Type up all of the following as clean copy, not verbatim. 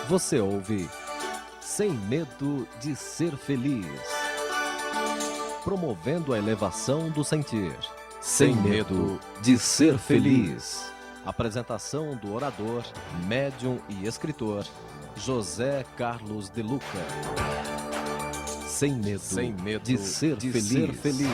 Você ouve Sem Medo de Ser Feliz. Promovendo a elevação do sentir. Sem Medo de Ser Feliz. Apresentação do orador, médium e escritor José Carlos de Luca. Sem medo de ser feliz.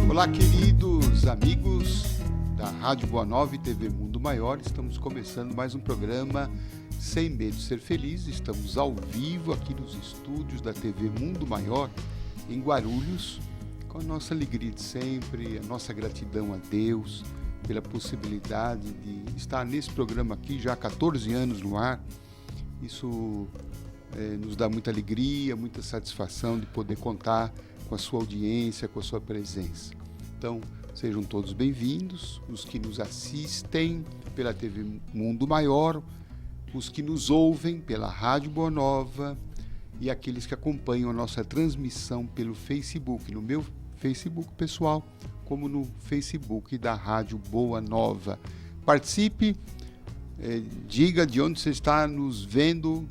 Olá, queridos amigos da Rádio Boa Nova e TV Mundo Maior. Estamos começando mais um programa Sem Medo de Ser Feliz. Estamos ao vivo aqui nos estúdios da TV Mundo Maior, em Guarulhos, com a nossa alegria de sempre, a nossa gratidão a Deus pela possibilidade de estar nesse programa aqui já há 14 anos no ar. Isso nos dá muita alegria, muita satisfação de poder contar com a sua audiência, com a sua presença. Então, sejam todos bem-vindos, os que nos assistem pela TV Mundo Maior, os que nos ouvem pela Rádio Boa Nova e aqueles que acompanham a nossa transmissão pelo Facebook, no meu Facebook pessoal, como no Facebook da Rádio Boa Nova. Participe, diga de onde você está nos vendo,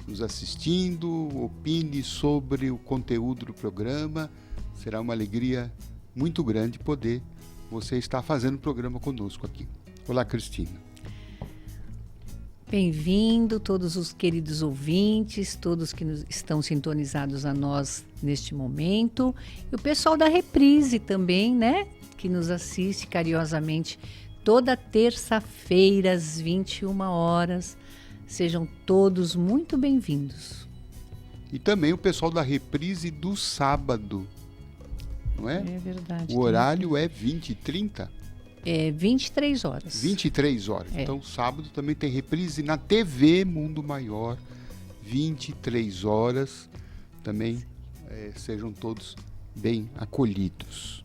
nos assistindo, opine sobre o conteúdo do programa. Será uma alegria muito grande poder você estar fazendo o programa conosco aqui. Olá, Cristina. Bem-vindo todos os queridos ouvintes, todos que estão sintonizados a nós neste momento. E o pessoal da Reprise também, né? Que nos assiste carinhosamente toda terça-feira às 21 horas. Sejam todos muito bem-vindos. E também o pessoal da Reprise do sábado, não é? É verdade. O horário é 20 e 30? É 23 horas. 23 horas. É. Então, sábado também tem reprise na TV Mundo Maior, 23 horas. Também sejam todos bem acolhidos.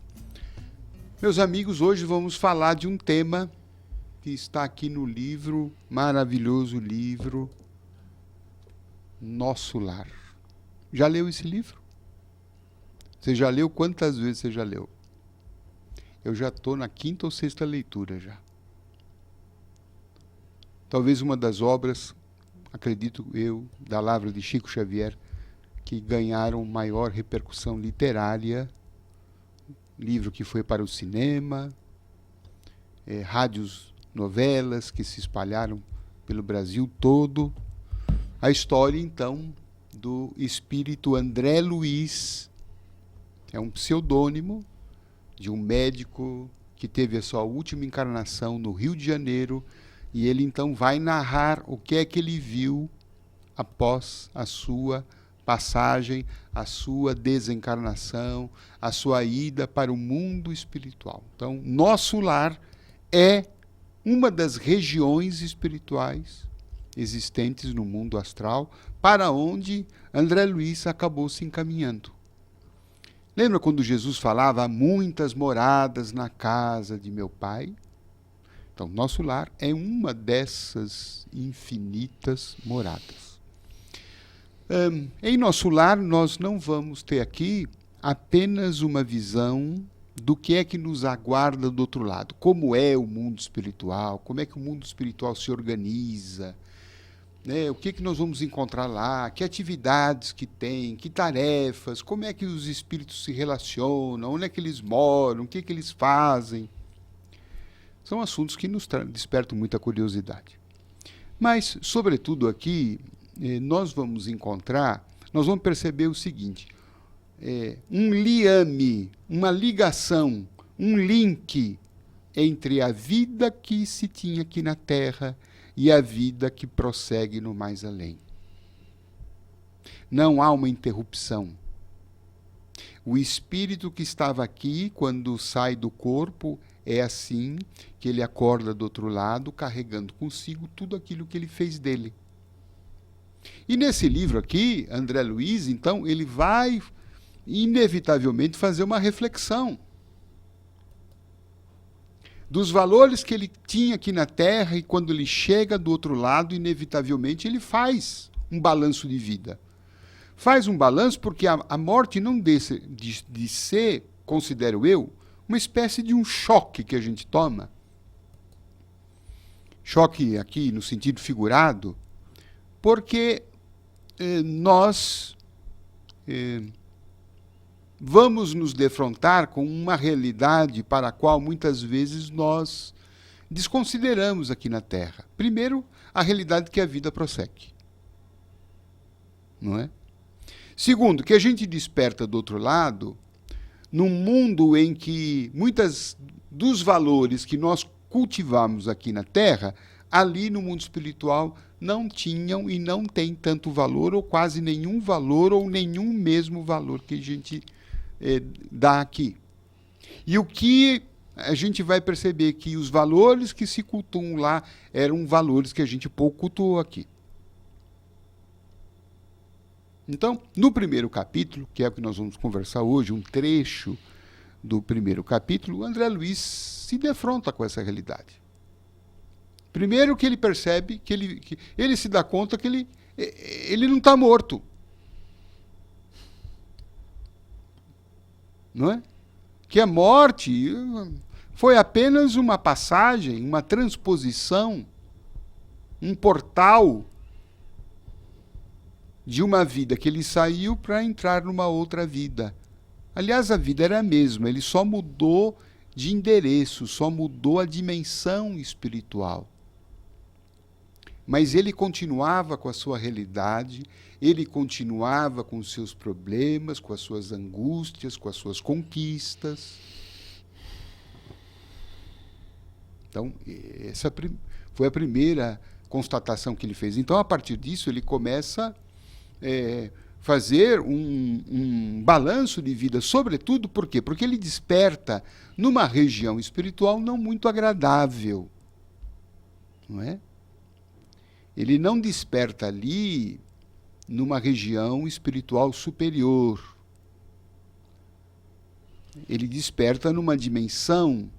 Meus amigos, hoje vamos falar de um tema que está aqui no livro, maravilhoso livro, Nosso Lar. Já leu esse livro? Você já leu? Quantas vezes você já leu? Eu já estou na 5ª ou 6ª leitura já. Talvez uma das obras, acredito eu, da Lavra de Chico Xavier, que ganharam maior repercussão literária, livro que foi para o cinema, rádios, novelas que se espalharam pelo Brasil todo. A história, então, do espírito André Luiz, é um pseudônimo de um médico que teve a sua última encarnação no Rio de Janeiro, e ele então vai narrar o que é que ele viu após a sua passagem, a sua desencarnação, a sua ida para o mundo espiritual. Então, Nosso Lar é uma das regiões espirituais existentes no mundo astral, para onde André Luiz acabou se encaminhando. Lembra quando Jesus falava: há muitas moradas na casa de meu Pai? Então, Nosso Lar é uma dessas infinitas moradas. Em Nosso Lar, nós não vamos ter aqui apenas uma visão do que é que nos aguarda do outro lado, como é o mundo espiritual, como é que o mundo espiritual se organiza, né? O que é que nós vamos encontrar lá, que atividades que tem, que tarefas, como é que os espíritos se relacionam, onde é que eles moram, o que é que eles fazem. São assuntos que nos despertam muita curiosidade. Mas, sobretudo aqui, nós vamos perceber o seguinte: um liame, uma ligação, um link entre a vida que se tinha aqui na Terra e a vida que prossegue no mais além. Não há uma interrupção. O espírito que estava aqui, quando sai do corpo, É assim que ele acorda do outro lado, carregando consigo tudo aquilo que ele fez dele. E nesse livro aqui, André Luiz, então, ele vai inevitavelmente fazer uma reflexão dos valores que ele tinha aqui na Terra, e quando ele chega do outro lado, inevitavelmente ele faz um balanço de vida. Faz um balanço porque a morte não deixa de ser, considero eu, uma espécie de um choque que a gente toma. Choque aqui no sentido figurado, porque nós vamos nos defrontar com uma realidade para a qual muitas vezes nós desconsideramos aqui na Terra. Primeiro, a realidade que a vida prossegue. Não é? Segundo, que a gente desperta do outro lado, num mundo em que muitos dos valores que nós cultivamos aqui na Terra, ali no mundo espiritual, não tinham e não têm tanto valor, ou quase nenhum valor, ou nenhum mesmo valor que a gente dá aqui. E o que a gente vai perceber que os valores que se cultuam lá eram valores que a gente pouco cultuou aqui. Então, no primeiro capítulo, que é o que nós vamos conversar hoje, um trecho do primeiro capítulo, André Luiz se defronta com essa realidade. Primeiro que ele percebe, que ele se dá conta que ele não está morto. Não é? Que a morte foi apenas uma passagem, uma transposição, um portal de uma vida que ele saiu para entrar numa outra vida. Aliás, a vida era a mesma, ele só mudou de endereço, só mudou a dimensão espiritual. Mas ele continuava com a sua realidade, ele continuava com os seus problemas, com as suas angústias, com as suas conquistas. Então, essa foi a primeira constatação que ele fez. Então, a partir disso, ele começa fazer um balanço de vida, sobretudo, por quê? Porque ele desperta numa região espiritual não muito agradável. Não é? Ele não desperta ali numa região espiritual superior. Ele desperta numa dimensão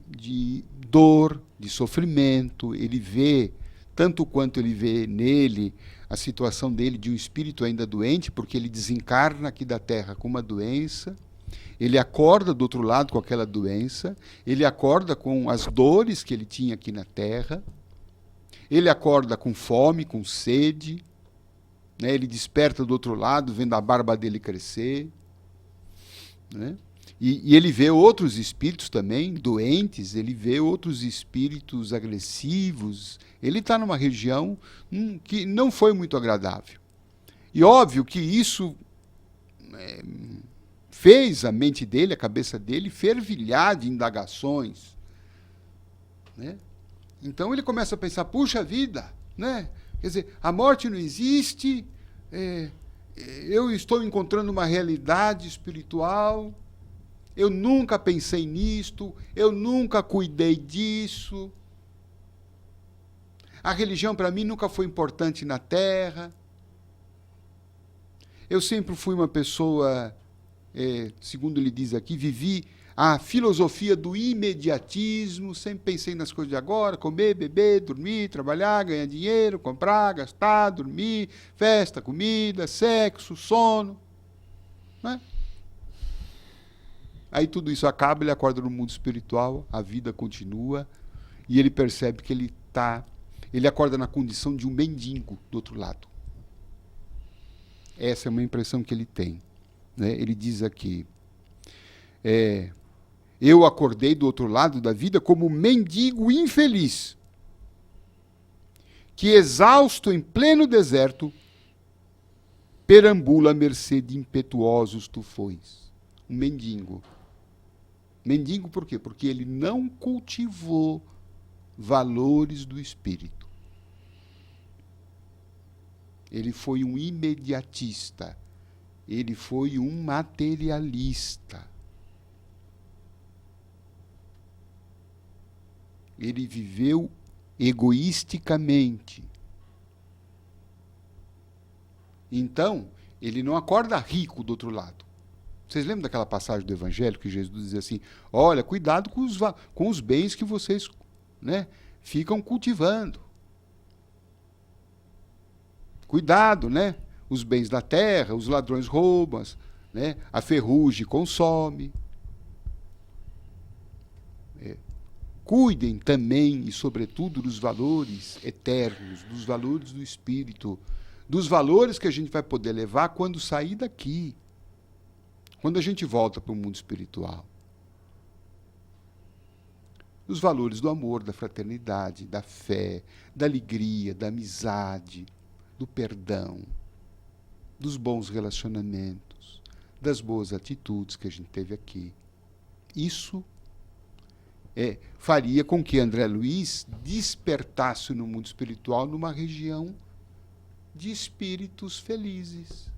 de dor, de sofrimento. Ele vê, tanto quanto ele vê nele a situação dele de um espírito ainda doente, porque ele desencarna aqui da Terra com uma doença, ele acorda do outro lado com aquela doença, ele acorda com as dores que ele tinha aqui na Terra, ele acorda com fome, com sede, né? Ele desperta do outro lado, vendo a barba dele crescer, né? E ele vê outros espíritos também doentes, ele vê outros espíritos agressivos. Ele está numa região que não foi muito agradável. E óbvio que isso fez a mente dele, a cabeça dele, fervilhar de indagações, né? Então ele começa a pensar, puxa vida, né? Quer dizer, a morte não existe, eu estou encontrando uma realidade espiritual, eu nunca pensei nisto, eu nunca cuidei disso. A religião para mim nunca foi importante na Terra. Eu sempre fui uma pessoa, segundo ele diz aqui, vivi a filosofia do imediatismo, sempre pensei nas coisas de agora, comer, beber, dormir, trabalhar, ganhar dinheiro, comprar, gastar, dormir, festa, comida, sexo, sono, né? Aí tudo isso acaba, ele acorda no mundo espiritual, a vida continua, e ele percebe que ele acorda na condição de um mendigo do outro lado. Essa é uma impressão que ele tem, né? Ele diz aqui, eu acordei do outro lado da vida como um mendigo infeliz, que exausto em pleno deserto, perambula à mercê de impetuosos tufões. Um mendigo. Mendigo por quê? Porque ele não cultivou valores do espírito. Ele foi um imediatista. Ele foi um materialista. Ele viveu egoisticamente. Então, ele não acorda rico do outro lado. Vocês lembram daquela passagem do Evangelho que Jesus dizia assim: olha, cuidado com os bens que vocês, né, ficam cultivando. Cuidado, né? Os bens da terra, os ladrões roubam, né? A ferrugem consome. Cuidem também e, sobretudo, dos valores eternos, dos valores do Espírito, dos valores que a gente vai poder levar quando sair daqui, quando a gente volta para o mundo espiritual. Os valores do amor, da fraternidade, da fé, da alegria, da amizade, do perdão, dos bons relacionamentos, das boas atitudes que a gente teve aqui. Isso faria com que André Luiz despertasse no mundo espiritual numa região de espíritos felizes.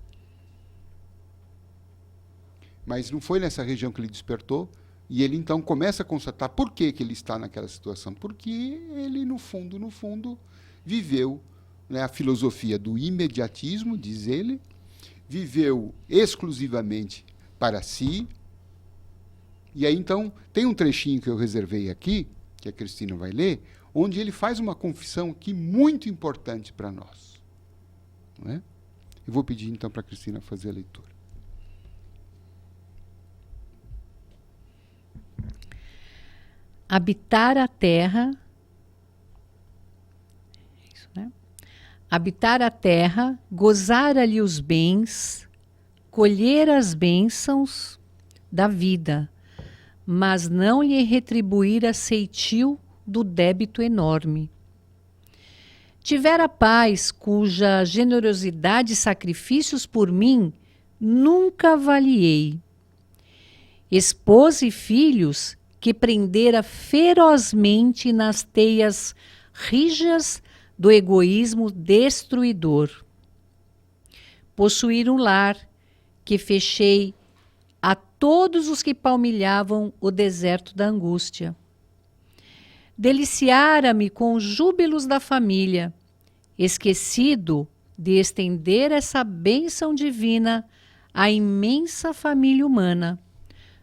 Mas não foi nessa região que ele despertou, e ele então começa a constatar por que ele está naquela situação. Porque ele, no fundo, viveu, né, a filosofia do imediatismo, diz ele, viveu exclusivamente para si. E aí, então, tem um trechinho que eu reservei aqui, que a Cristina vai ler, onde ele faz uma confissão aqui muito importante para nós. Não é? Eu vou pedir, então, para a Cristina fazer a leitura. Habitar a terra... Isso, né? Habitar a terra, gozar ali os bens, colher as bênçãos da vida, mas não lhe retribuir a ceitil do débito enorme. Tivera paz cuja generosidade e sacrifícios por mim nunca avaliei. Esposa e filhos que prendera ferozmente nas teias rijas do egoísmo destruidor. Possuir um lar que fechei a todos os que palmilhavam o deserto da angústia. Deliciara-me com os júbilos da família, esquecido de estender essa bênção divina à imensa família humana,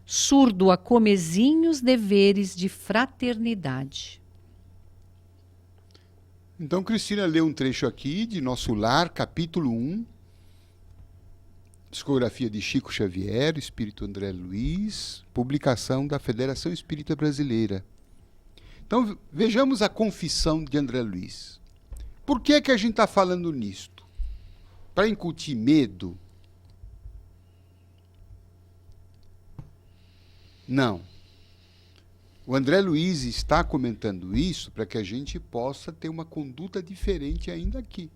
surdo a comezinhos deveres de fraternidade. Então, Cristina leu um trecho aqui de Nosso Lar, capítulo 1, discografia de Chico Xavier, Espírito André Luiz, publicação da Federação Espírita Brasileira. Então, vejamos a confissão de André Luiz. Por que a gente está falando nisto? Para incutir medo? Não. O André Luiz está comentando isso para que a gente possa ter uma conduta diferente ainda aqui.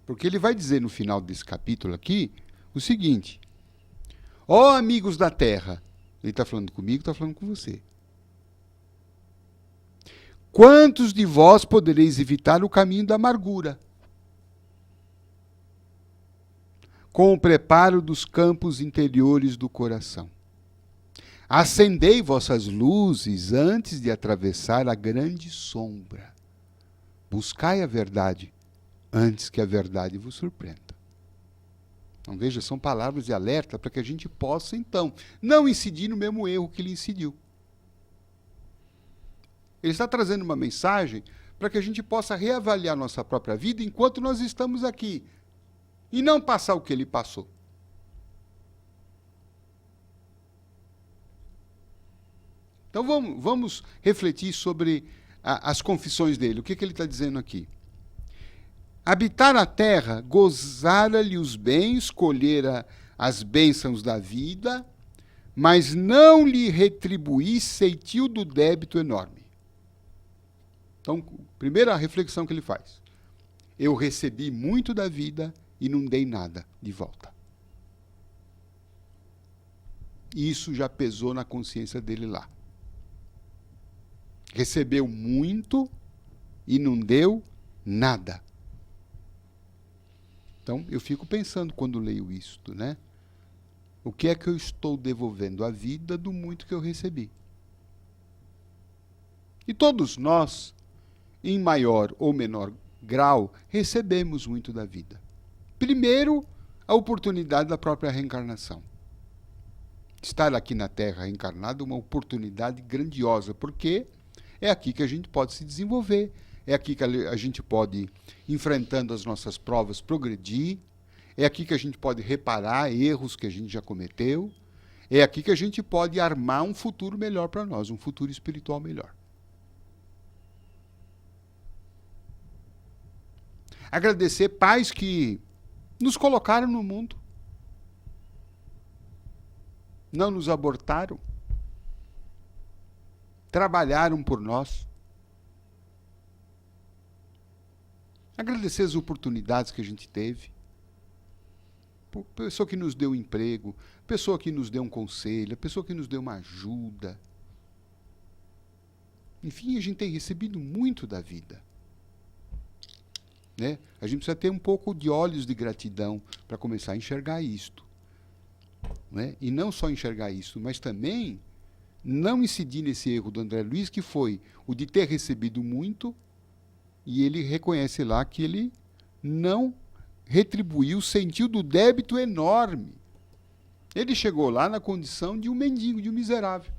Porque ele vai dizer no final desse capítulo aqui o seguinte: ó amigos da terra, ele está falando comigo, está falando com você. Quantos de vós podereis evitar o caminho da amargura? Com o preparo dos campos interiores do coração. Acendei vossas luzes antes de atravessar a grande sombra. Buscai a verdade antes que a verdade vos surpreenda. Então, veja, são palavras de alerta para que a gente possa, então, não incidir no mesmo erro que ele incidiu. Ele está trazendo uma mensagem para que a gente possa reavaliar nossa própria vida enquanto nós estamos aqui. E não passar o que ele passou. Então vamos refletir sobre as confissões dele. O que ele está dizendo aqui? Habitar a terra, gozara-lhe os bens, colhera as bênçãos da vida, mas não lhe retribuí ceitil do débito enorme. Então, primeira reflexão que ele faz. Eu recebi muito da vida e não dei nada de volta. Isso já pesou na consciência dele lá. Recebeu muito e não deu nada. Então, eu fico pensando quando leio isto, né? O que é que eu estou devolvendo à vida do muito que eu recebi? E todos nós, em maior ou menor grau, recebemos muito da vida. Primeiro, a oportunidade da própria reencarnação. Estar aqui na Terra reencarnado é uma oportunidade grandiosa, porque é aqui que a gente pode se desenvolver, é aqui que a gente pode, enfrentando as nossas provas, progredir, é aqui que a gente pode reparar erros que a gente já cometeu, é aqui que a gente pode armar um futuro melhor para nós, um futuro espiritual melhor. Agradecer pais que nos colocaram no mundo, não nos abortaram, trabalharam por nós. Agradecer as oportunidades que a gente teve. Pessoa que nos deu um emprego, pessoa que nos deu um conselho, pessoa que nos deu uma ajuda. Enfim, a gente tem recebido muito da vida. Né? A gente precisa ter um pouco de olhos de gratidão para começar a enxergar isto. Né? E não só enxergar isso, mas também não incidir nesse erro do André Luiz, que foi o de ter recebido muito, e ele reconhece lá que ele não retribuiu, sentiu do débito enorme. Ele chegou lá na condição de um mendigo, de um miserável.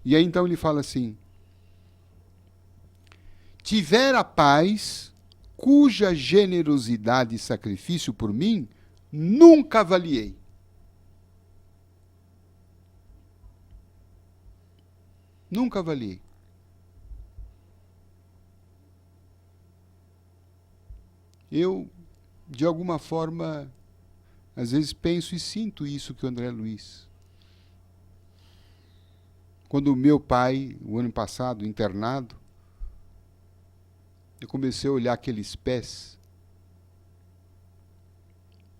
E aí então ele fala assim: tiver a paz cuja generosidade e sacrifício por mim nunca avaliei. Nunca avaliei. Eu, de alguma forma, às vezes penso e sinto isso que o André Luiz. Quando o meu pai, o ano passado, internado, eu comecei a olhar aqueles pés,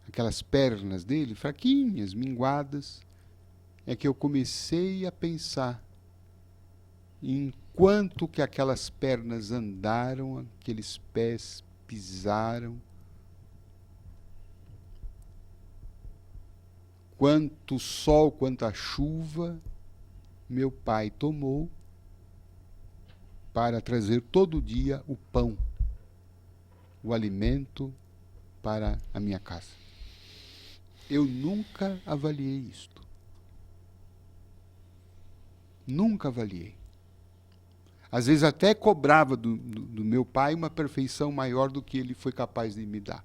aquelas pernas dele, fraquinhas, minguadas, é que eu comecei a pensar em quanto que aquelas pernas andaram, aqueles pés pisaram, quanto sol, quanta chuva meu pai tomou para trazer todo dia o pão, o alimento para a minha casa. Eu nunca avaliei isto. Nunca avaliei. Às vezes até cobrava do meu pai uma perfeição maior do que ele foi capaz de me dar.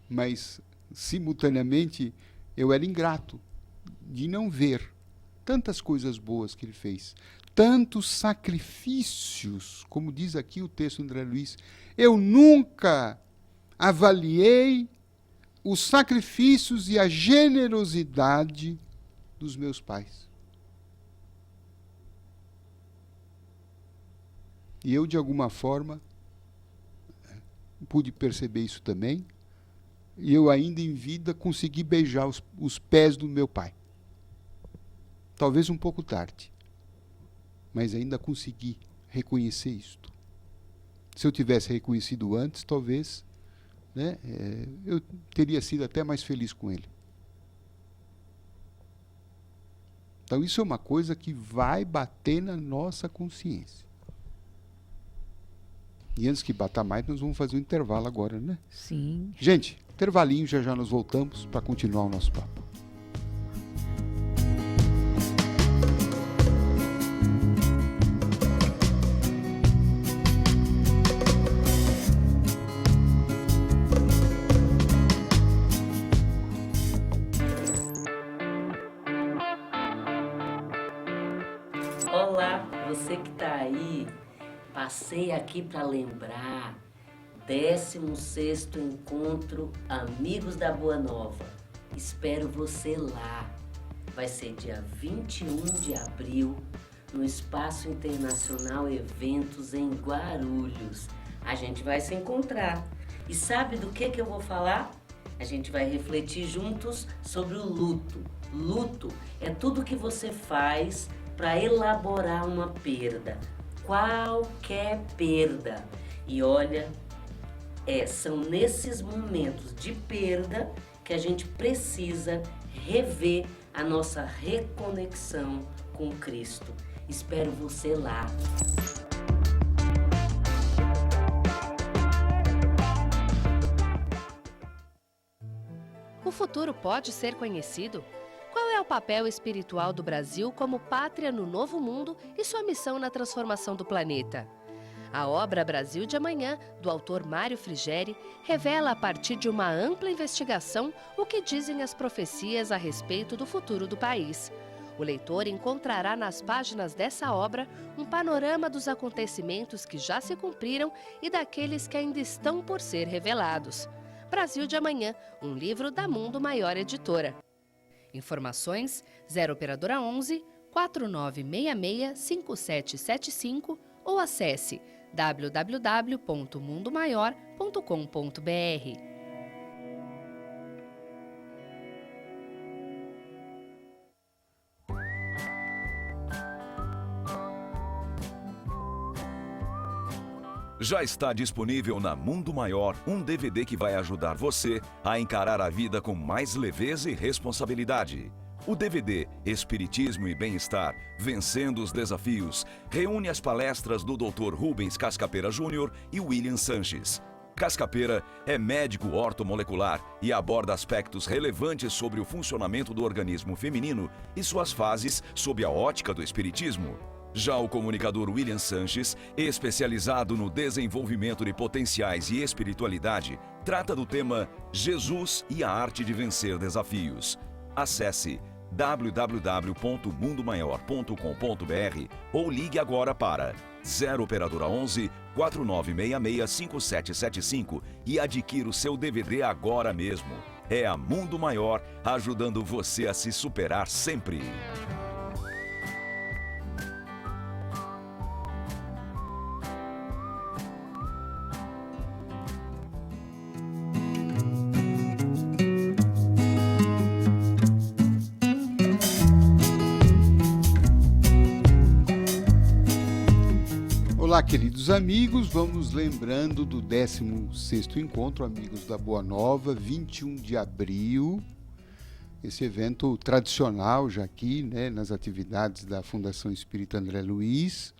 Mas, simultaneamente, eu era ingrato de não ver tantas coisas boas que ele fez, tantos sacrifícios, como diz aqui o texto do André Luiz. Eu nunca avaliei os sacrifícios e a generosidade dos meus pais. E eu, de alguma forma, pude perceber isso também, e eu ainda em vida consegui beijar os pés do meu pai. Talvez um pouco tarde, mas ainda consegui reconhecer isto. Se eu tivesse reconhecido antes, talvez, né, eu teria sido até mais feliz com ele. Então isso é uma coisa que vai bater na nossa consciência. E antes que batar mais, nós vamos fazer um intervalo agora, né? Sim. Gente, intervalinho, já já nós voltamos para continuar o nosso papo. Olá, você que está aí. Passei aqui para lembrar, 16º Encontro Amigos da Boa Nova. Espero você lá. Vai ser dia 21 de abril, no Espaço Internacional Eventos em Guarulhos. A gente vai se encontrar. E sabe do que eu vou falar? A gente vai refletir juntos sobre o luto. Luto é tudo que você faz para elaborar uma perda. Qualquer perda. E olha, são nesses momentos de perda que a gente precisa rever a nossa reconexão com Cristo. Espero você lá. O futuro pode ser conhecido? Qual é o papel espiritual do Brasil como pátria no novo mundo e sua missão na transformação do planeta? A obra Brasil de Amanhã, do autor Mário Frigeri, revela a partir de uma ampla investigação o que dizem as profecias a respeito do futuro do país. O leitor encontrará nas páginas dessa obra um panorama dos acontecimentos que já se cumpriram e daqueles que ainda estão por ser revelados. Brasil de Amanhã, um livro da Mundo Maior Editora. Informações 0 Operadora 11 4966 5775 ou acesse www.mundomaior.com.br. Já está disponível na Mundo Maior um DVD que vai ajudar você a encarar a vida com mais leveza e responsabilidade. O DVD Espiritismo e Bem-Estar, Vencendo os Desafios, reúne as palestras do Dr. Rubens Cascapera Júnior e William Sanches. Cascapera é médico ortomolecular e aborda aspectos relevantes sobre o funcionamento do organismo feminino e suas fases sob a ótica do espiritismo. Já o comunicador William Sanches, especializado no desenvolvimento de potenciais e espiritualidade, trata do tema Jesus e a Arte de Vencer Desafios. Acesse www.mundomaior.com.br ou ligue agora para 0 Operadora 11 4966 5775 e adquira o seu DVD agora mesmo. É a Mundo Maior ajudando você a se superar sempre. Olá, queridos amigos, vamos lembrando do 16º Encontro Amigos da Boa Nova, 21 de abril, esse evento tradicional já aqui, né, nas atividades da Fundação Espírita André Luiz.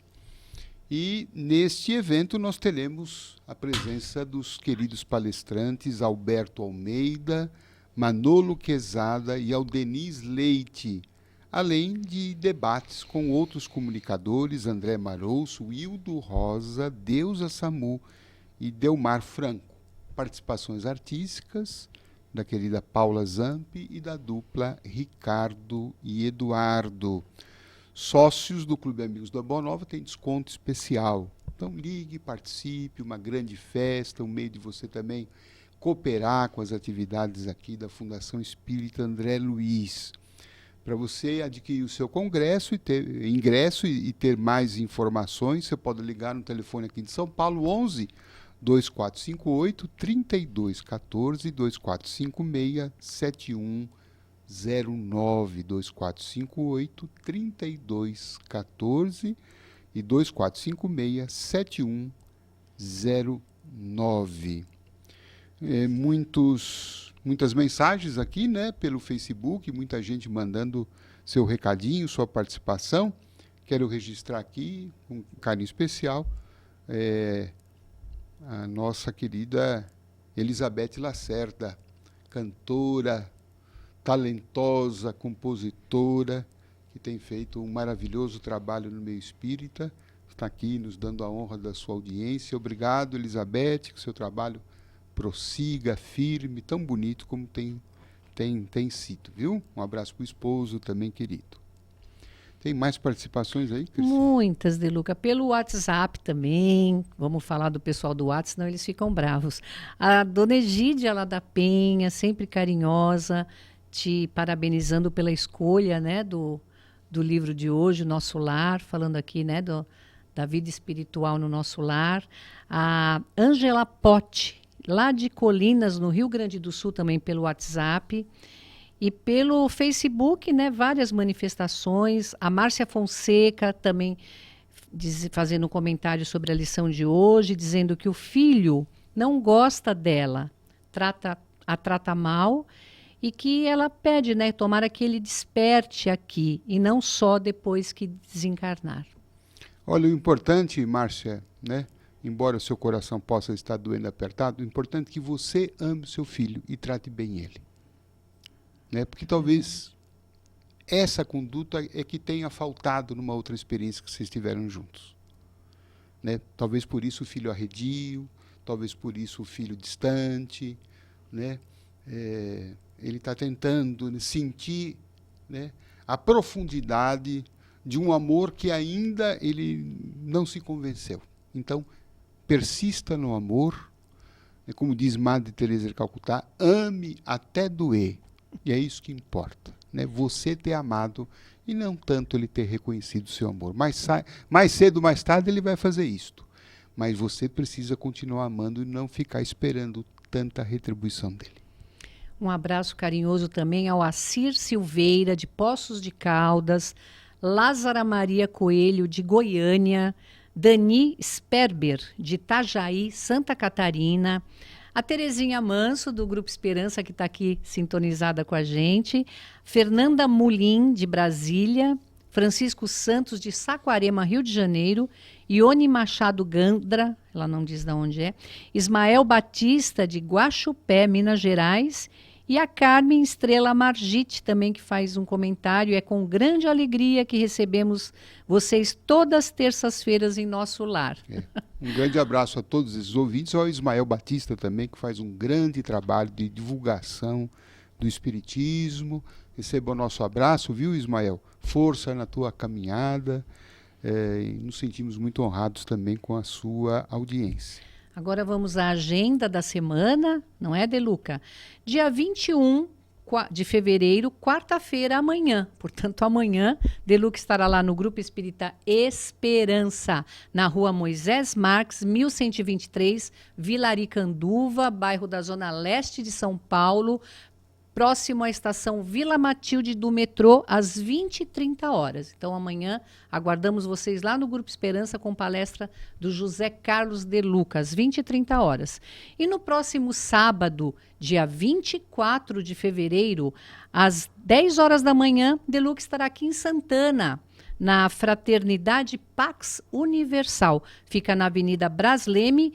E neste evento nós teremos a presença dos queridos palestrantes Alberto Almeida, Manolo Quezada e Aldenis Leite, além de debates com outros comunicadores, André Marouço, Wildo Rosa, Deusa Samu e Delmar Franco. Participações artísticas da querida Paula Zampi e da dupla Ricardo e Eduardo. Sócios do Clube Amigos da Boa Nova têm desconto especial. Então ligue, participe, uma grande festa, um meio de você também cooperar com as atividades aqui da Fundação Espírita André Luiz. Para você adquirir o seu ingresso e ter mais informações, você pode ligar no telefone aqui de São Paulo, 11 2458 3214 2456 7109 2458 3214 e 2456 7109. Muitas mensagens aqui, né, pelo Facebook, muita gente mandando seu recadinho, sua participação. Quero registrar aqui, com um carinho especial, a nossa querida Elizabeth Lacerda, cantora, talentosa, compositora, que tem feito um maravilhoso trabalho no meio espírita, está aqui nos dando a honra da sua audiência. Obrigado, Elizabeth, que o seu trabalho prossiga, firme, tão bonito como tem sido, viu? Um abraço para o esposo também, querido. Tem mais participações aí, Cristina? Muitas, De Luca. Pelo WhatsApp também. Vamos falar do pessoal do WhatsApp, senão eles ficam bravos. A dona Egídia, lá da Penha, sempre carinhosa, te parabenizando pela escolha, né, do livro de hoje, o Nosso Lar, falando aqui, né, da vida espiritual no nosso lar. A Ângela Potti, lá de Colinas, no Rio Grande do Sul, também pelo WhatsApp. E pelo Facebook, né, várias manifestações. A Márcia Fonseca também fazendo um comentário sobre a lição de hoje, dizendo que o filho não gosta dela, a trata mal e que ela pede, né, tomara que ele desperte aqui e não só depois que desencarnar. Olha, o importante, Márcia, né? Embora o seu coração possa estar doendo apertado, o importante é que você ame o seu filho e trate bem ele. Né? Porque talvez essa conduta é que tenha faltado numa outra experiência que vocês tiveram juntos. Né? Talvez por isso o filho arredio, talvez por isso o filho distante. Né? Ele está tentando sentir, né, a profundidade de um amor que ainda ele não se convenceu. Então, persista no amor, como diz Madre Teresa de Calcutá, ame até doer. E é isso que importa, né? Você ter amado e não tanto ele ter reconhecido o seu amor. Mais cedo ou mais tarde ele vai fazer isto. Mas você precisa continuar amando e não ficar esperando tanta retribuição dele. Um abraço carinhoso também ao Assir Silveira, de Poços de Caldas, Lázara Maria Coelho, de Goiânia, Dani Sperber, de Itajaí, Santa Catarina, a Terezinha Manso, do Grupo Esperança, que está aqui sintonizada com a gente, Fernanda Mulim, de Brasília, Francisco Santos, de Saquarema, Rio de Janeiro, Ione Machado Gandra, ela não diz de onde é, Ismael Batista, de Guaxupé, Minas Gerais, e a Carmen Estrela Margite também, que faz um comentário. É com grande alegria que recebemos vocês todas as terças-feiras em nosso lar. Um grande abraço a todos esses ouvintes, ao Ismael Batista também, que faz um grande trabalho de divulgação do Espiritismo. Receba o nosso abraço, viu, Ismael? Força na tua caminhada. E nos sentimos muito honrados também com a sua audiência. Agora vamos à agenda da semana, não é, Deluca? Dia 21 de fevereiro, quarta-feira, amanhã. Portanto, amanhã, Deluca estará lá no Grupo Espírita Esperança, na rua Moisés Marques, 1123, Vila Aricanduva, bairro da Zona Leste de São Paulo, próximo à estação Vila Matilde do metrô, às 20h30. Então, amanhã, aguardamos vocês lá no Grupo Esperança com palestra do José Carlos De Luca, às 20h30. E no próximo sábado, dia 24 de fevereiro, às 10h da manhã, De Luca estará aqui em Santana, na Fraternidade Pax Universal. Fica na Avenida Brasleme,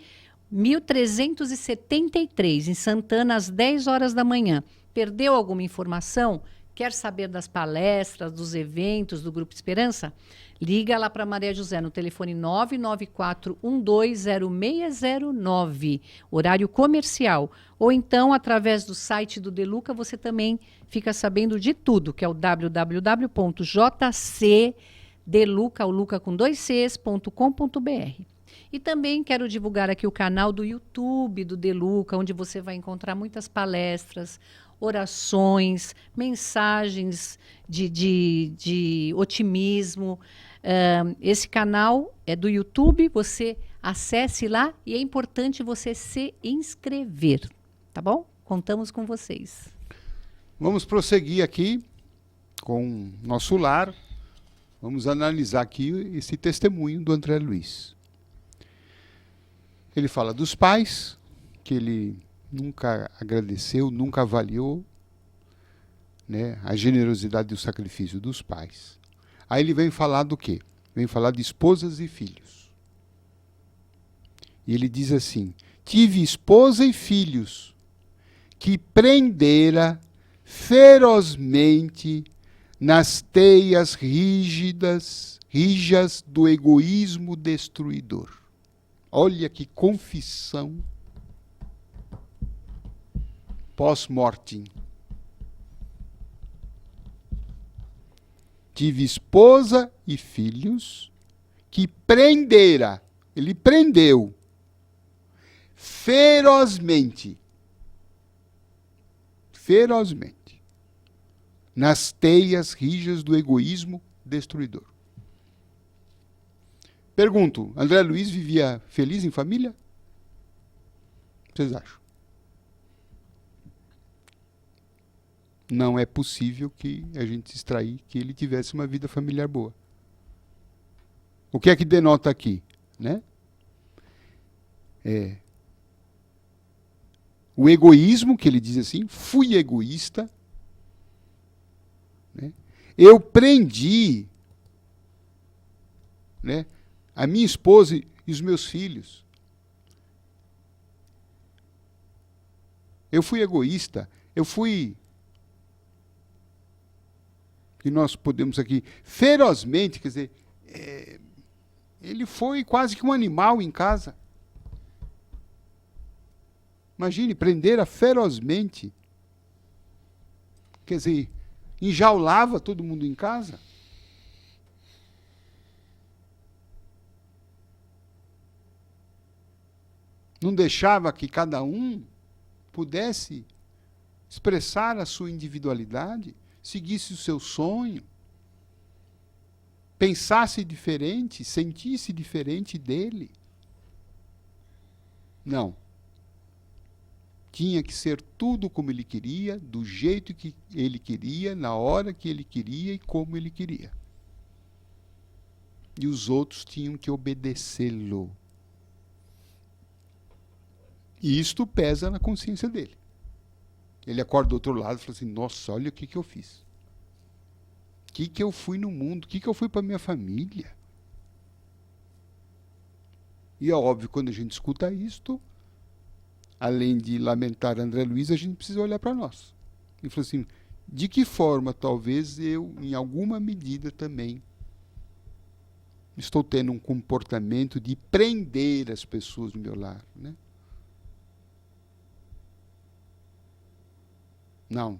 1373, em Santana, às 10h da manhã. Perdeu alguma informação? Quer saber das palestras, dos eventos do Grupo Esperança? Liga lá para Maria José no telefone 994120609, horário comercial. Ou então, através do site do Deluca, você também fica sabendo de tudo, que é o www.jcdeluca, o Luca com 2cs.com.br. E também quero divulgar aqui o canal do YouTube do Deluca, onde você vai encontrar muitas palestras, orações, mensagens de otimismo. Esse canal é do YouTube, você acesse lá e é importante você se inscrever, tá bom? Contamos com vocês. Vamos prosseguir aqui com nosso lar. Vamos analisar aqui esse testemunho do André Luiz. Ele fala dos pais, que ele nunca agradeceu, nunca avaliou, né, a generosidade e o sacrifício dos pais. Aí ele vem falar do quê? Vem falar de esposas e filhos. E ele diz assim: tive esposa e filhos que prendera ferozmente nas teias rijas do egoísmo destruidor. Olha que confissão pós-mortem. Tive esposa e filhos que prendera, ele prendeu ferozmente, nas teias rijas do egoísmo destruidor. Pergunto, André Luiz vivia feliz em família? O que vocês acham? Não é possível que a gente extrair que ele tivesse uma vida familiar boa. O que é que denota aqui? Né? o egoísmo, que ele diz assim, fui egoísta, né? Eu prendi, né, a minha esposa e os meus filhos. Eu fui egoísta, eu fui, que nós podemos aqui, ferozmente, quer dizer, ele foi quase que um animal em casa. Imagine, prendera ferozmente. Quer dizer, enjaulava todo mundo em casa. Não deixava que cada um pudesse expressar a sua individualidade, seguisse o seu sonho, pensasse diferente, sentisse diferente dele. Não. Tinha que ser tudo como ele queria, do jeito que ele queria, na hora que ele queria e como ele queria. E os outros tinham que obedecê-lo. E isto pesa na consciência dele. Ele acorda do outro lado e fala assim, nossa, olha o que eu fiz. O que eu fui no mundo, o que eu fui para minha família. E é óbvio, quando a gente escuta isto, além de lamentar André Luiz, a gente precisa olhar para nós. E falar assim, de que forma talvez eu, em alguma medida também, estou tendo um comportamento de prender as pessoas no meu lar, né? Não.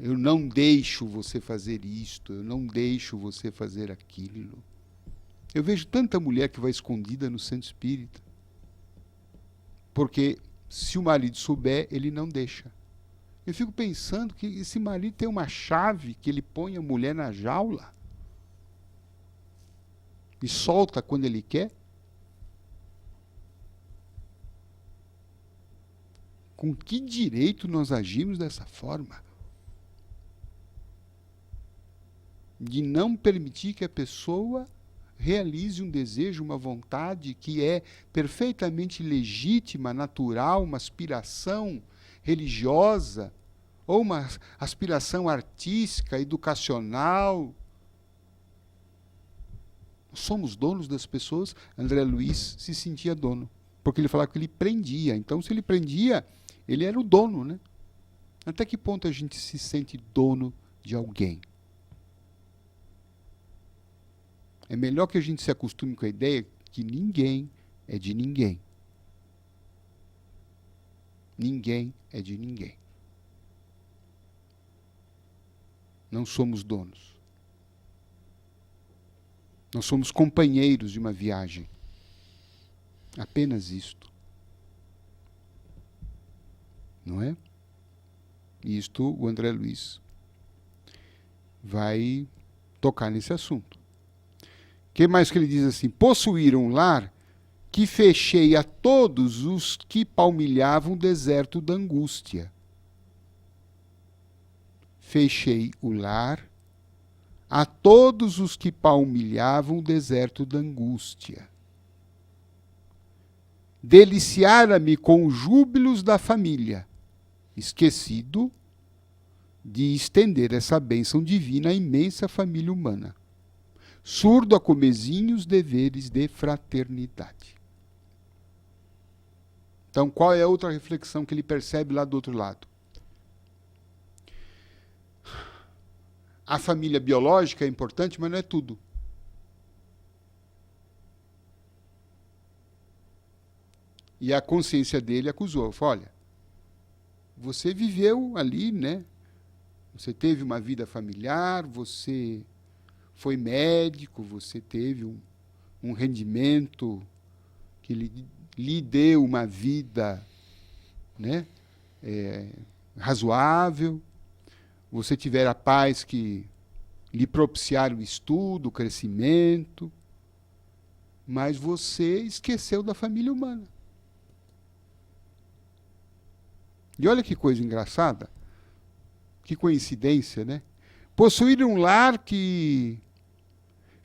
Eu não deixo você fazer isto, eu não deixo você fazer aquilo. Eu vejo tanta mulher que vai escondida no centro espírita. Porque se o marido souber, ele não deixa. Eu fico pensando que esse marido tem uma chave que ele põe a mulher na jaula e solta quando ele quer. Com que direito nós agimos dessa forma? De não permitir que a pessoa realize um desejo, uma vontade que é perfeitamente legítima, natural, uma aspiração religiosa, ou uma aspiração artística, educacional. Somos donos das pessoas. André Luiz se sentia dono, porque ele falava que ele prendia. Então, se ele prendia, ele era o dono, né? Até que ponto a gente se sente dono de alguém? É melhor que a gente se acostume com a ideia que ninguém é de ninguém. Ninguém é de ninguém. Não somos donos. Nós somos companheiros de uma viagem. Apenas isto. Não é? E isto o André Luiz vai tocar nesse assunto. O que mais que ele diz assim? Possuir um lar que fechei a todos os que palmilhavam o deserto da angústia. Fechei o lar a todos os que palmilhavam o deserto da angústia. Deliciara-me com júbilos da família, esquecido de estender essa bênção divina à imensa família humana. Surdo a comezinhos deveres de fraternidade. Então, qual é a outra reflexão que ele percebe lá do outro lado? A família biológica é importante, mas não é tudo. E a consciência dele acusou. Falou, olha, você viveu ali, né? Você teve uma vida familiar, você foi médico, você teve um rendimento que lhe deu uma vida, né, razoável. Você tivera pais que lhe propiciaram o estudo, o crescimento, mas você esqueceu da família humana. E olha que coisa engraçada, que coincidência, né? Possuir um lar que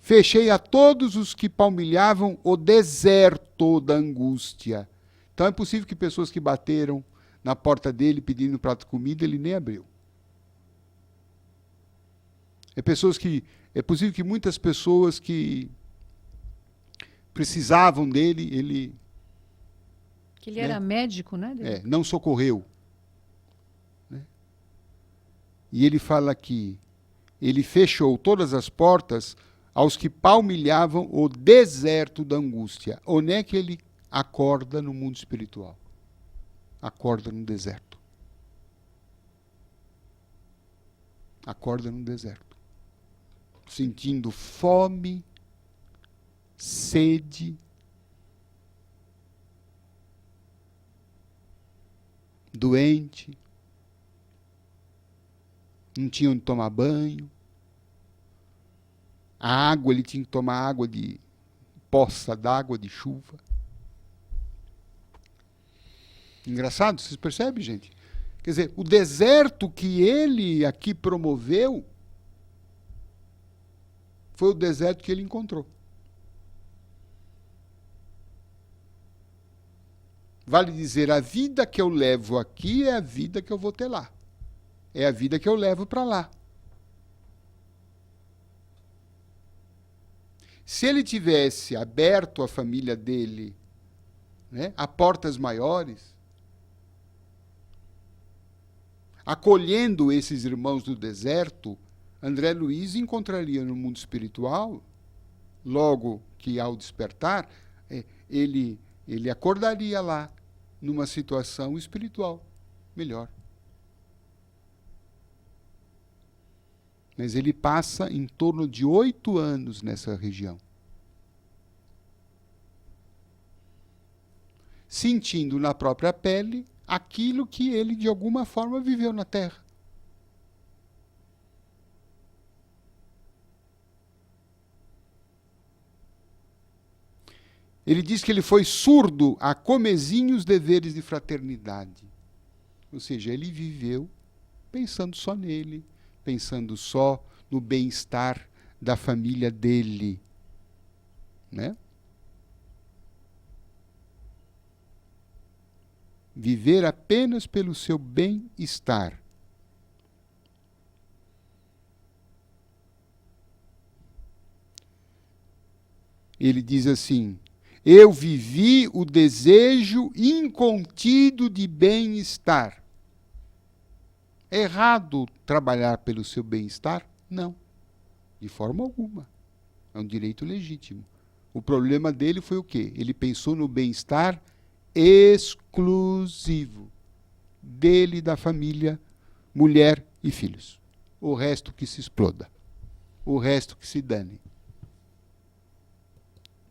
fechei a todos os que palmilhavam o deserto da angústia. Então é possível que pessoas que bateram na porta dele pedindo um prato de comida, ele nem abriu. É possível que muitas pessoas que precisavam dele, ele Que ele era médico, né? não socorreu. Né? E ele fala aqui, ele fechou todas as portas aos que palmilhavam o deserto da angústia. Onde é que ele acorda no mundo espiritual? Acorda no deserto. Acorda no deserto. Sentindo fome, sede, doente, não tinha onde tomar banho. A água, ele tinha que tomar água de poça d'água, de chuva. Engraçado, vocês percebem, gente? Quer dizer, o deserto que ele aqui promoveu foi o deserto que ele encontrou. Vale dizer, a vida que eu levo aqui é a vida que eu vou ter lá. É a vida que eu levo para lá. Se ele tivesse aberto a família dele, né, a portas maiores, acolhendo esses irmãos do deserto, André Luiz encontraria no mundo espiritual, logo que ao despertar, ele acordaria lá, numa situação espiritual melhor. Mas ele passa em torno de 8 anos nessa região. Sentindo na própria pele aquilo que ele, de alguma forma, viveu na Terra. Ele diz que ele foi surdo a comezinhos deveres de fraternidade. Ou seja, ele viveu pensando só nele, pensando só no bem-estar da família dele. Né? Viver apenas pelo seu bem-estar. Ele diz assim: eu vivi o desejo incontido de bem-estar. É errado trabalhar pelo seu bem-estar? Não, de forma alguma. É um direito legítimo. O problema dele foi o quê? Ele pensou no bem-estar exclusivo dele, da família, mulher e filhos. O resto que se exploda. O resto que se dane.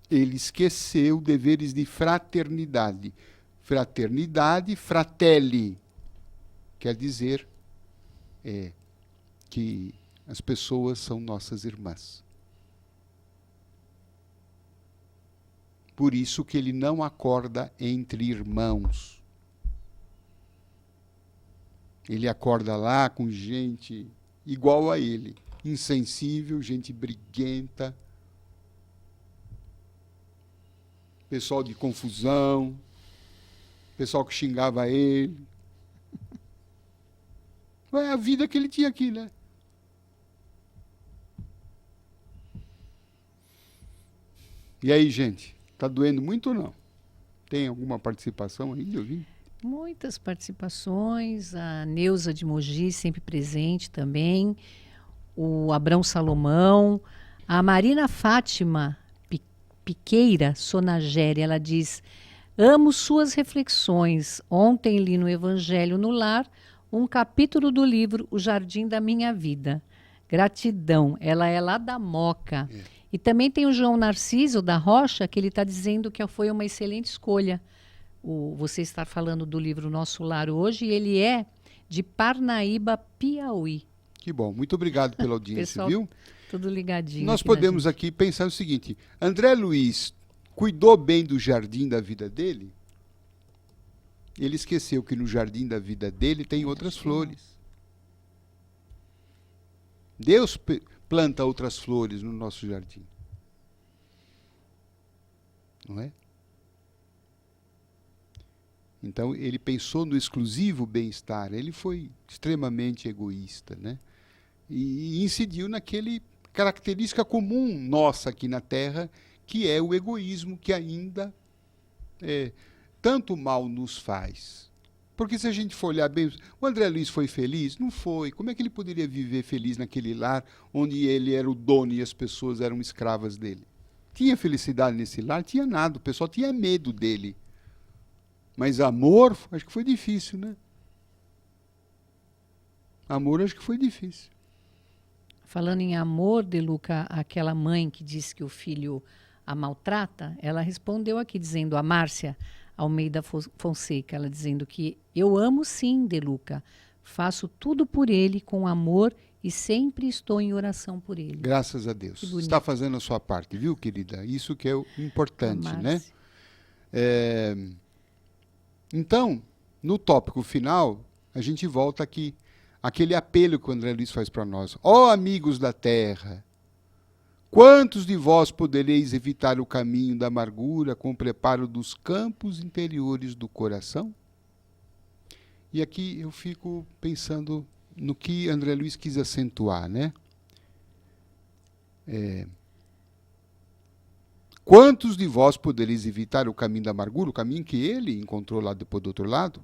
Ele esqueceu deveres de fraternidade. Fraternidade, fratelli, quer dizer que as pessoas são nossas irmãs. Por isso que ele não acorda entre irmãos. Ele acorda lá com gente igual a ele, insensível, gente briguenta, pessoal de confusão, pessoal que xingava ele. É a vida que ele tinha aqui, né? E aí, gente? Tá doendo muito ou não? Tem alguma participação aí de ouvir? Muitas participações. A Neuza de Mogi, sempre presente também. O Abrão Salomão. A Marina Fátima Piqueira Sonagere, ela diz: amo suas reflexões. Ontem li no Evangelho no Lar um capítulo do livro O Jardim da Minha Vida. Gratidão. Ela é lá da Moca. E também tem o João Narciso da Rocha, que ele está dizendo que foi uma excelente escolha. Você está falando do livro Nosso Lar hoje, e ele é de Parnaíba, Piauí. Que bom. Muito obrigado pela audiência, Pessoal, viu? Tudo ligadinho. Nós podemos aqui pensar o seguinte: André Luiz cuidou bem do jardim da vida dele? Ele esqueceu que no jardim da vida dele tem outras flores. Deus planta outras flores no nosso jardim. Não é? Então, ele pensou no exclusivo bem-estar. Ele foi extremamente egoísta, né? E incidiu naquele característica comum nossa aqui na Terra, que é o egoísmo, que ainda tanto mal nos faz. Porque se a gente for olhar bem, o André Luiz foi feliz? Não foi. Como é que ele poderia viver feliz naquele lar onde ele era o dono e as pessoas eram escravas dele? Tinha felicidade nesse lar? Tinha nada. O pessoal tinha medo dele. Mas amor, acho que foi difícil, né? Amor, acho que foi difícil. Falando em amor, De Luca, aquela mãe que disse que o filho a maltrata, ela respondeu aqui dizendo, a Márcia Almeida Fonseca, ela dizendo que eu amo sim, De Luca, faço tudo por ele com amor e sempre estou em oração por ele. Graças a Deus. Está fazendo a sua parte, viu, querida? Isso que é o importante, né? Então, no tópico final, a gente volta aqui. Aquele apelo que o André Luiz faz para nós. Ó amigos da terra, quantos de vós podereis evitar o caminho da amargura com o preparo dos campos interiores do coração? E aqui eu fico pensando no que André Luiz quis acentuar, né? Quantos de vós podereis evitar o caminho da amargura, o caminho que ele encontrou lá depois do outro lado?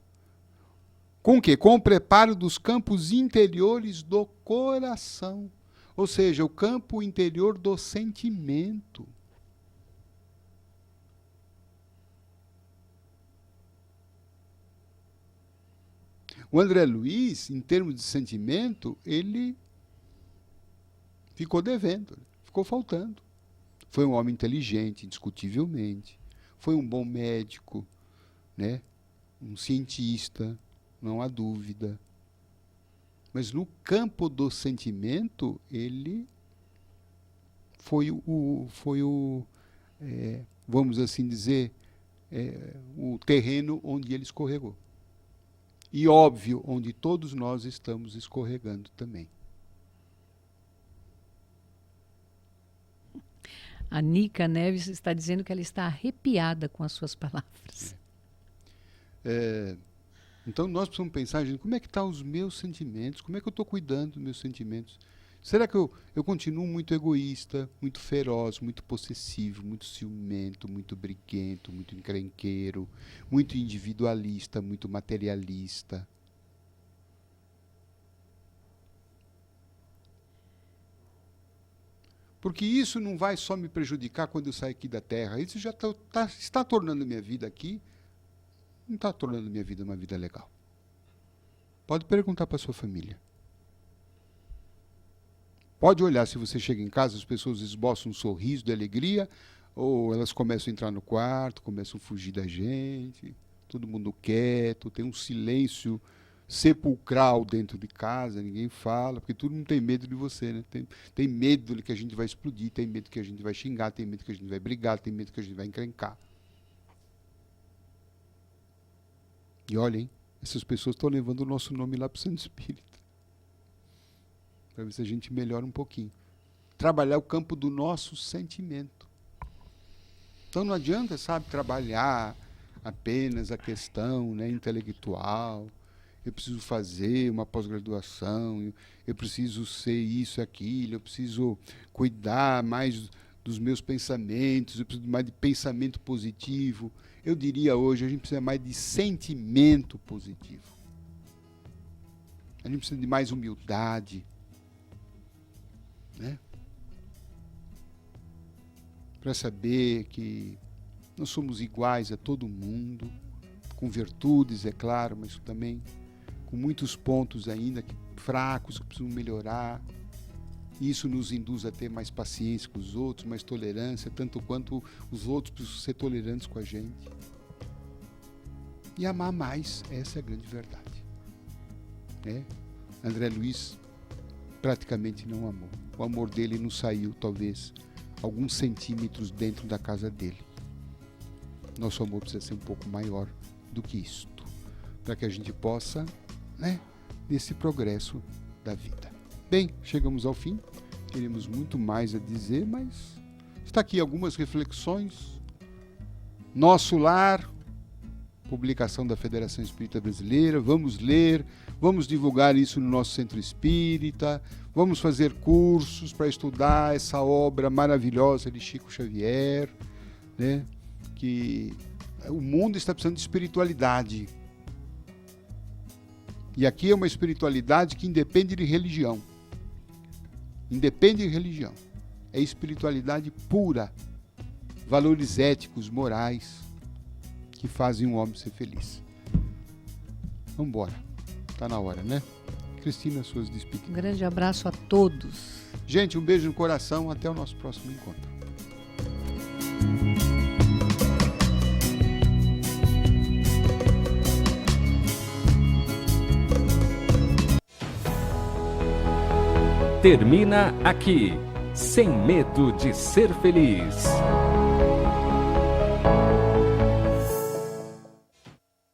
Com o quê? Com o preparo dos campos interiores do coração. Ou seja, o campo interior do sentimento. O André Luiz, em termos de sentimento, ele ficou devendo, ficou faltando. Foi um homem inteligente, indiscutivelmente. Foi um bom médico, né? Um cientista, não há dúvida. Mas no campo do sentimento, ele foi vamos assim dizer, o terreno onde ele escorregou. E óbvio, onde todos nós estamos escorregando também. A Nica Neves está dizendo que ela está arrepiada com as suas palavras. Então nós precisamos pensar, gente, como é que estão os meus sentimentos? Como é que eu estou cuidando dos meus sentimentos? Será que eu continuo muito egoísta, muito feroz, muito possessivo, muito ciumento, muito briguento, muito encrenqueiro, muito individualista, muito materialista? Porque isso não vai só me prejudicar quando eu sair aqui da Terra. Isso já está tornando minha vida aqui, não está tornando minha vida uma vida legal. Pode perguntar para sua família. Pode olhar, se você chega em casa, as pessoas esboçam um sorriso de alegria, ou elas começam a entrar no quarto, começam a fugir da gente, todo mundo quieto, tem um silêncio sepulcral dentro de casa, ninguém fala, porque todo mundo tem medo de você, né? Tem medo de que a gente vai explodir, tem medo que a gente vai xingar, tem medo que a gente vai brigar, tem medo que a gente vai encrencar. E olhem, essas pessoas estão levando o nosso nome lá para o Santo Espírito. Para ver se a gente melhora um pouquinho. Trabalhar o campo do nosso sentimento. Então não adianta, sabe, trabalhar apenas a questão, né, intelectual. Eu preciso fazer uma pós-graduação, eu preciso ser isso e aquilo, eu preciso cuidar mais dos meus pensamentos, eu preciso mais de pensamento positivo. Eu diria hoje, a gente precisa mais de sentimento positivo. A gente precisa de mais humildade, né? Para saber que nós somos iguais a todo mundo, com virtudes, é claro, mas também com muitos pontos ainda fracos que precisam melhorar. Isso nos induz a ter mais paciência com os outros, mais tolerância, tanto quanto os outros precisam ser tolerantes com a gente. E amar mais, essa é a grande verdade. André Luiz praticamente não amou. O amor dele não saiu, talvez, alguns centímetros dentro da casa dele. Nosso amor precisa ser um pouco maior do que isto, para que a gente possa, nesse progresso da vida. Bem, chegamos ao fim. Teremos muito mais a dizer, mas está aqui algumas reflexões. Nosso lar, publicação da Federação Espírita Brasileira, vamos ler, vamos divulgar isso no nosso centro espírita, vamos fazer cursos para estudar essa obra maravilhosa de Chico Xavier, né? Que o mundo está precisando de espiritualidade. E aqui é uma espiritualidade que independe de religião. Independe de religião. É espiritualidade pura. Valores éticos, morais, que fazem um homem ser feliz. Vamos embora. Está na hora, né? Cristina, suas despedidas. Um grande abraço a todos. Gente, um beijo no coração. Até o nosso próximo encontro. Termina aqui, Sem Medo de Ser Feliz.